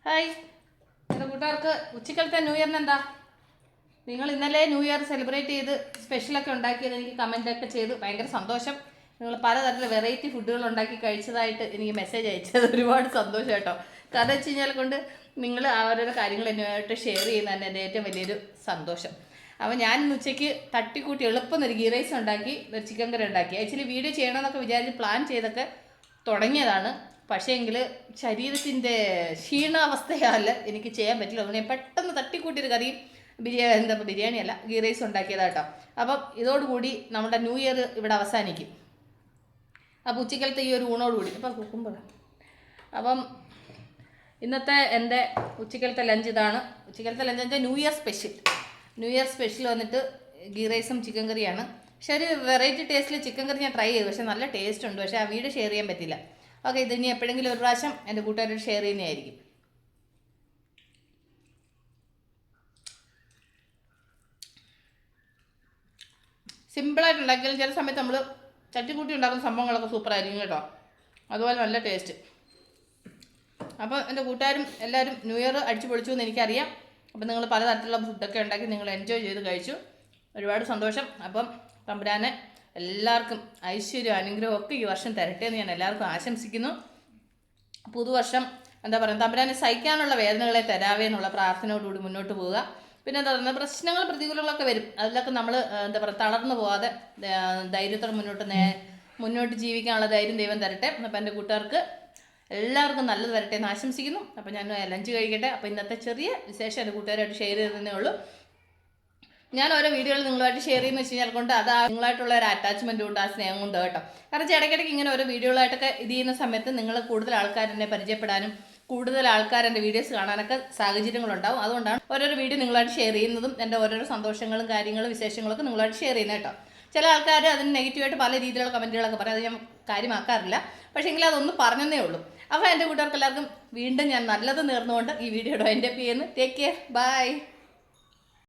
Hi, എൻ്റെ കൂട്ടുകാർക്ക് ഉച്ചക്കലത്തെ new ഇയറിന് എന്താ? നിങ്ങൾ ഇന്നലെ ന്യൂ ഇയർ സെലിബ്രേറ്റ് ചെയ്ത് സ്പെഷ്യലൊക്കെ ഉണ്ടാക്കിയത് എനിക്ക് കമൻറ്റൊക്കെ ചെയ്ത് ഭയങ്കര സന്തോഷം. നിങ്ങൾ പലതരത്തിലുള്ള വെറൈറ്റി ഫുഡുകൾ ഉണ്ടാക്കി കഴിച്ചതായിട്ട് എനിക്ക് മെസ്സേജ് അയച്ചത് ഒരുപാട് സന്തോഷം കേട്ടോ. കാരണം വെച്ച് കഴിഞ്ഞാൽ കൊണ്ട് നിങ്ങൾ അവരുടെ കാര്യങ്ങൾ എന്നുമായിട്ട് ഷെയർ ചെയ്യുന്നതാണ് എൻ്റെ ഏറ്റവും വലിയൊരു സന്തോഷം. അപ്പോൾ ഞാൻ ഇന്ന് ഉച്ചയ്ക്ക് തട്ടിക്കൂട്ടി എളുപ്പം ഒരു ഗീ റൈസ് ഉണ്ടാക്കി, ഒരു ചിക്കൻ കറി ഉണ്ടാക്കി. ആക്ച്വലി വീഡിയോ ചെയ്യണമെന്നൊക്കെ വിചാരിച്ച് പ്ലാൻ ചെയ്തൊക്കെ തുടങ്ങിയതാണ്. പക്ഷേ എങ്കിൽ ശരീരത്തിൻ്റെ ക്ഷീണാവസ്ഥയാൽ എനിക്ക് ചെയ്യാൻ പറ്റില്ല. അതുകൊണ്ട് ഞാൻ പെട്ടെന്ന് തട്ടിക്കൂട്ടിയൊരു കറിയും ബിരിയാണി അല്ല, ഗീ റൈസ് ഉണ്ടാക്കിയതാട്ടോ. അപ്പം ഇതോടുകൂടി നമ്മുടെ ന്യൂ ഇയർ ഇവിടെ അവസാനിക്കും. അപ്പോൾ ഉച്ചക്കലത്തെ ഈ ഒരു ഊണോടുകൂടി അപ്പം കുക്കുമ്പോൾ അപ്പം ഇന്നത്തെ എൻ്റെ ഉച്ചക്കലത്തെ ലഞ്ച് ഇതാണ്. ഉച്ചക്കലത്തെ ലഞ്ച് എൻ്റെ ന്യൂ ഇയർ സ്പെഷ്യൽ വന്നിട്ട് ഗീ റൈസും ചിക്കൻ കറിയാണ്. പക്ഷേ ഒരു വെറൈറ്റി ടേസ്റ്റിൽ ചിക്കൻ കറി ഞാൻ ട്രൈ ചെയ്തു. പക്ഷേ നല്ല ടേസ്റ്റ് ഉണ്ട്. പക്ഷേ ആ വീഡിയോ ഷെയർ ചെയ്യാൻ പറ്റില്ല. ഓക്കെ, ഇതിനി എപ്പോഴെങ്കിലും ഒരു പ്രാവശ്യം എൻ്റെ കൂട്ടുകാരോട് ഷെയർ ചെയ്യുന്നതായിരിക്കും. സിമ്പിളായിട്ട് ഉണ്ടാക്കിയാലും ചില സമയത്ത് നമ്മൾ ചട്ടിക്കൂട്ടി ഉണ്ടാക്കുന്ന സംഭവങ്ങളൊക്കെ സൂപ്പറായിരിക്കും കേട്ടോ. അതുപോലെ നല്ല ടേസ്റ്റ്. അപ്പോൾ എൻ്റെ കൂട്ടുകാരും എല്ലാവരും ന്യൂ ഇയർ അടിച്ചു പൊളിച്ചു എന്ന് എനിക്കറിയാം. അപ്പം നിങ്ങൾ പലതരത്തിലുള്ള ഫുഡൊക്കെ ഉണ്ടാക്കി നിങ്ങൾ എൻജോയ് ചെയ്ത് കഴിച്ചു. ഒരുപാട് സന്തോഷം. അപ്പം തമ്പുരാനെ എല്ലാവർക്കും ഐശ്വര്യം അനുഗ്രഹം ഒക്കെ ഈ വർഷം തരട്ടെ എന്ന് ഞാൻ എല്ലാവർക്കും ആശംസിക്കുന്നു. പുതുവർഷം എന്താ പറയുക, തമ്പുരാനെ സഹിക്കാനുള്ള വേദനകളെ തരാവേ എന്നുള്ള പ്രാർത്ഥനയോടുകൂടി മുന്നോട്ട് പോവുക. പിന്നെ എന്താ പറയുക, പ്രശ്നങ്ങൾ പ്രതികൂലങ്ങളൊക്കെ വരും. അതിലൊക്കെ നമ്മൾ എന്താ പറയുക, തളർന്നു പോകാതെ ധൈര്യത്തോടെ മുന്നോട്ട് ജീവിക്കാനുള്ള ധൈര്യം ദൈവം തരട്ടെ. അപ്പം എൻ്റെ കൂട്ടുകാർക്ക് എല്ലാവർക്കും നല്ലത് വരട്ടെ എന്ന് ആശംസിക്കുന്നു. അപ്പോൾ ഞാൻ ലഞ്ച് കഴിക്കട്ടെ. അപ്പോൾ ഇന്നത്തെ ചെറിയ വിശേഷം എൻ്റെ കൂട്ടുകാരായിട്ട് ഷെയർ ചെയ്തതേ ഉള്ളൂ. ഞാൻ ഓരോ വീഡിയോകൾ നിങ്ങളുമായിട്ട് ഷെയർ ചെയ്യുന്ന വെച്ച് കഴിഞ്ഞാൽ കൊണ്ട് അത് നിങ്ങളായിട്ടുള്ള ഒരു അറ്റാച്ച്മെൻറ്റ് കൊണ്ട്, ആ സ്നേഹം കൊണ്ട് കേട്ടോ. കാരണം ഇടയ്ക്കിടയ്ക്ക് ഇങ്ങനെ ഓരോ വീഡിയോകളായിട്ടൊക്കെ ഇത് ചെയ്യുന്ന സമയത്ത് നിങ്ങൾ കൂടുതൽ ആൾക്കാരെന്നെ പരിചയപ്പെടാനും കൂടുതൽ ആൾക്കാർ എൻ്റെ വീഡിയോസ് കാണാനൊക്കെ സാഹചര്യങ്ങളുണ്ടാവും. അതുകൊണ്ടാണ് ഓരോരോ വീഡിയോ നിങ്ങളായിട്ട് ഷെയർ ചെയ്യുന്നതും എൻ്റെ ഓരോരോ സന്തോഷങ്ങളും കാര്യങ്ങളും വിശേഷങ്ങളൊക്കെ നിങ്ങളായിട്ട് ഷെയർ ചെയ്യുന്നത് കേട്ടോ. ചില ആൾക്കാർ അതിന് നെഗറ്റീവായിട്ട് പല രീതിയിലുള്ള കമൻറ്റുകളൊക്കെ പറയും. അത് ഞാൻ കാര്യമാക്കാറില്ല. പക്ഷേ എങ്കിൽ അതൊന്ന് പറഞ്ഞതേ ഉള്ളൂ. അപ്പോൾ എൻ്റെ കൂട്ടുകാർക്ക് എല്ലാവർക്കും വീണ്ടും ഞാൻ നല്ലത് നേർന്നുകൊണ്ട് ഈ വീഡിയോയുടെ എൻ്റെ ചെയ്യുന്നു. Take care, by.